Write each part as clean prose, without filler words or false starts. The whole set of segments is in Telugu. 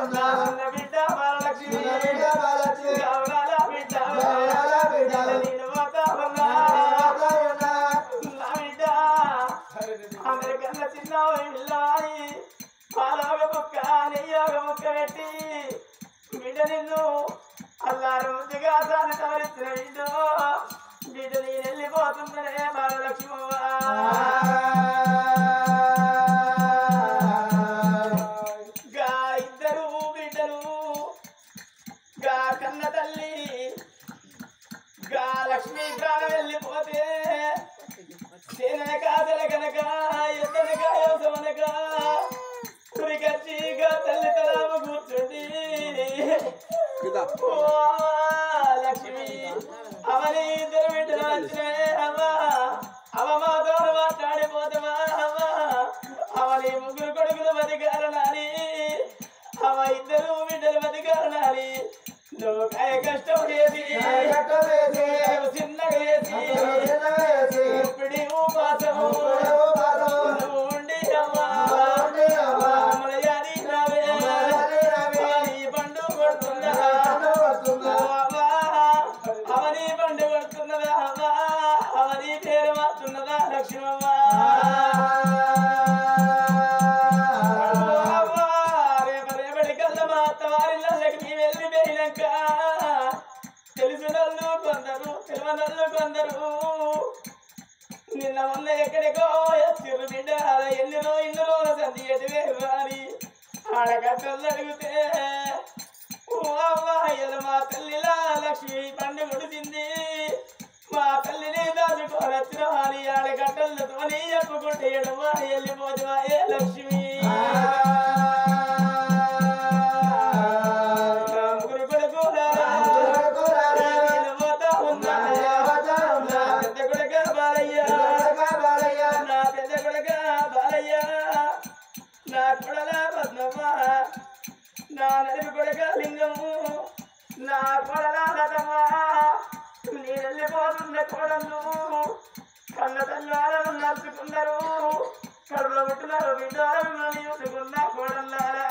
చిన్న బిడ్డ బాలలక్ష్మి గౌరాల బిడ్డ నేను పోతా ఉన్నా నా బిడ్డ అందరికన్నా చిన్న పిల్లవాడి పాలొక ముక్క నెయ్యొక ముక్క పెట్టి బిడ్డ నిన్ను అల్లారు ముద్దుగా దాన్ని తవరించిన బిడ్డ బిడ్డ నేను వెళ్ళిపోతుందనే బాలలక్ష్మవ్వ గా ఇద్దరు బిడ్డలు గా కన్న తల్లి గా లక్ష్మీ ప్రాణం వెళ్ళిపోతే సేనక తెలగనక ఎద్దనక యోసమనక ఉరికచ్చిగా తల్లి తలామ కూర్చుండి లక్ష్మి అవని ఇద్దరు బిడ్డలు వచ్చినే అవ్వా అవ మాతో మాట్లాడిపోతావా అవ్వా అవని ముగ్గురు కొడుకులు బతికారనాలి అవ ఇద్దరు బిడ్డలు బతికారనాలి నువ్వు కాయ కష్టం చేసి చిన్నగా వేసి ఇప్పుడు ఉపాసము నువ్వు ఉండి అమ్మా పండు కొడుతున్నదా అవని పండు కొడుతున్నదా అమ్మా అవని పేరు మారుతున్నదా లక్ష్మవ్వ రేపటి కల్లా మా అత్తవారిళ్ళకి మీ వెళ్ళిపోయినాక తెలిసినోళ్ళు కొందరు తెలియనోళ్ళు కొందరు నిన్న మొన్న ఎక్కడికో చిరు బిడ్డ ఎన్ని రోజుల సంధి ఎటువే రాని ఆడగట్టలు అడిగితే మా తల్లిలా లక్ష్మి పండు ముడిసింది మా తల్లిని దాచుకోనచ్చిన అని ఆడగట్టలతో చెప్పుకుంటే ఎడమా వెళ్ళిపోతువా ఏ లక్ష్మి ముగ్గురు కొడుకులా పెద్ద కొడుక బాలయ్య నా పెద్ద కొడుక బాలయ్య నా కొడల పద్మవ్వ నా నడుపు కొడుక లింగము నా కొడల రథమ్మ నేను వెళ్ళిపోతున్న కొడలు కన్న తల్లాలను నడుచుకున్నారు కడుపులో పుట్టినారు బిడ్డలను చూసుకున్న కొడల్లారా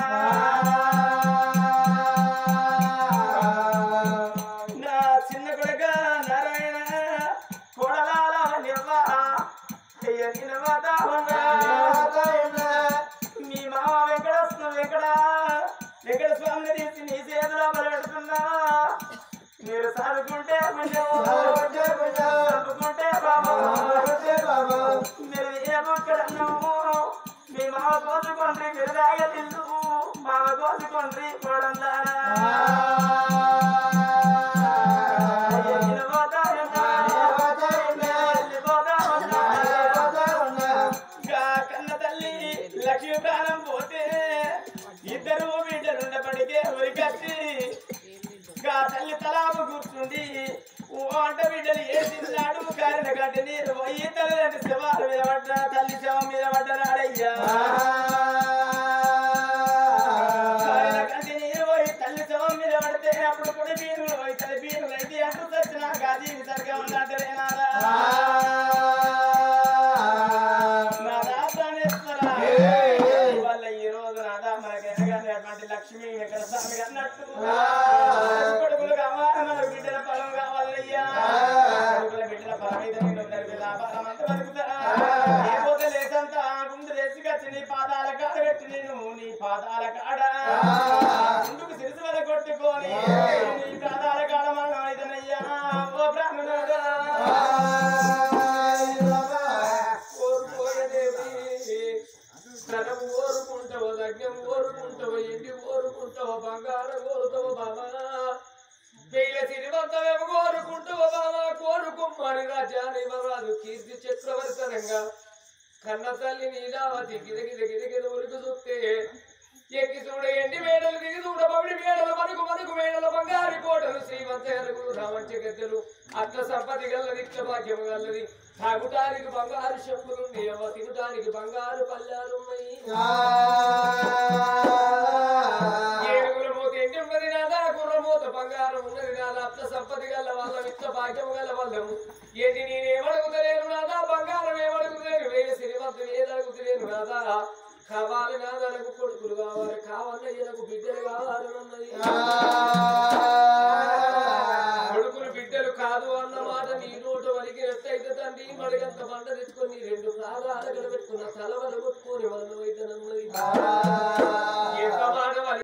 నా చిన్న కొడుక నారాయణ కొడలాల మీ మామ వెంకట స్వామిని తీసి నీ చేతిలో పెడుతున్నా మీరు చదువుకుంటే చదువుకుంటే బాబు మీరు ఏ ముక్కడన్నాము మీ మామ కోసుకోండి మీరు తాగలిల్లు మామ కోసుకోండి కొడందా కన్న తల్లి లక్ష్మీ ప్రాణం పోతే ఇద్దరు బిడ్డలుండపడికే ఉరికచ్చి గా తల్లి తలాపు కూర్చుంది వంట బిడ్డలు ఏసినాడు కారిన గడ్డి నీరు పోయి తల్లి శవాలు మీద పడ్డ తల్లి శవం మీద పడ్డనాడయ్యా కారిన గడ్డి నీరు పోయి తల్లి శవం మీద పడితే అప్పుడు కూడా బీరులు పోయి తల్లి బీరులు అయితే అంటూ వచ్చినా గాజీ సరిగా ఉన్నట్టేనారా లక్ష్మి ఎక్కడ స్వామి అన్నట్టు కొడుకులు కావాలి మనకు బిడ్డల ఫలం కావాలయ్యా కొడుకుల బిడ్డల ఫలం అయితే లాభాలం అంత బతుకుతారా లేకపోతే లేదంతా గుండు లేచికొచ్చి నీ పాదాల కాడ పెట్టి నేను నీ పాదాల కాడ ముందుకు సిరిసి వల్ల కొట్టుకొని నీ పాదాల కాడ మనం అయితేనయ్యా ఓ బ్రాహ్మణుడు నరము ఓరుకుంటావు లగ్నం ఓరుకుంటావు ఎండి ఓరుకుంటావు బంగారం కోరుతావు బాబా వెయ్యి సిరివంతమేమో కోరుకుంటావు బాబా కోరుకుమ్మని రాజ్యాన్ని ఇవ్వరాదు కీర్తి చక్రవర్తనంగా కన్న తల్లి నీలావతి గిరగిర ఉరికి చూస్తే ఎక్కి చూడ ఎండి మేడలు దిగి చూడ పవిడి మేడలు మనకు మేడలు బంగారు కోటలు శ్రీమంత ఎరుగులు రామంచ గద్దెలు అట్ల సంపతి గల్లది ఇట్ల భాగ్యము గల్లది తాగుటానికి బంగారు చెప్పులుండి అవ తినటానికి బంగారు పల్లాలున్నాయి ఏడుగుల మూత ఎండి ఉన్నది నాదా గుర్రమూత బంగారం ఉన్నది నాదా అట్ల సంపతి గల్ల వాళ్ళం ఇట్ల భాగ్యము గల్ల వాళ్ళము ఏంటి నేనేమడుగుతలేను నాదా బంగారం ఏమడుగుతలేను వేరే శ్రీమంతులు ఏదడుగుతలేను నాదా కావాలి నాదనకు కొడుకులు కావాలి కావాలయ్యనకు బిడ్డలు కావాలి దొరికినట్టయితే తండ్రి మడిగంత పంట తెచ్చుకొని రెండు ప్రాణాలు పెట్టుకున్న తలవలు కొట్టుకొని వలన వైద్యనన్నది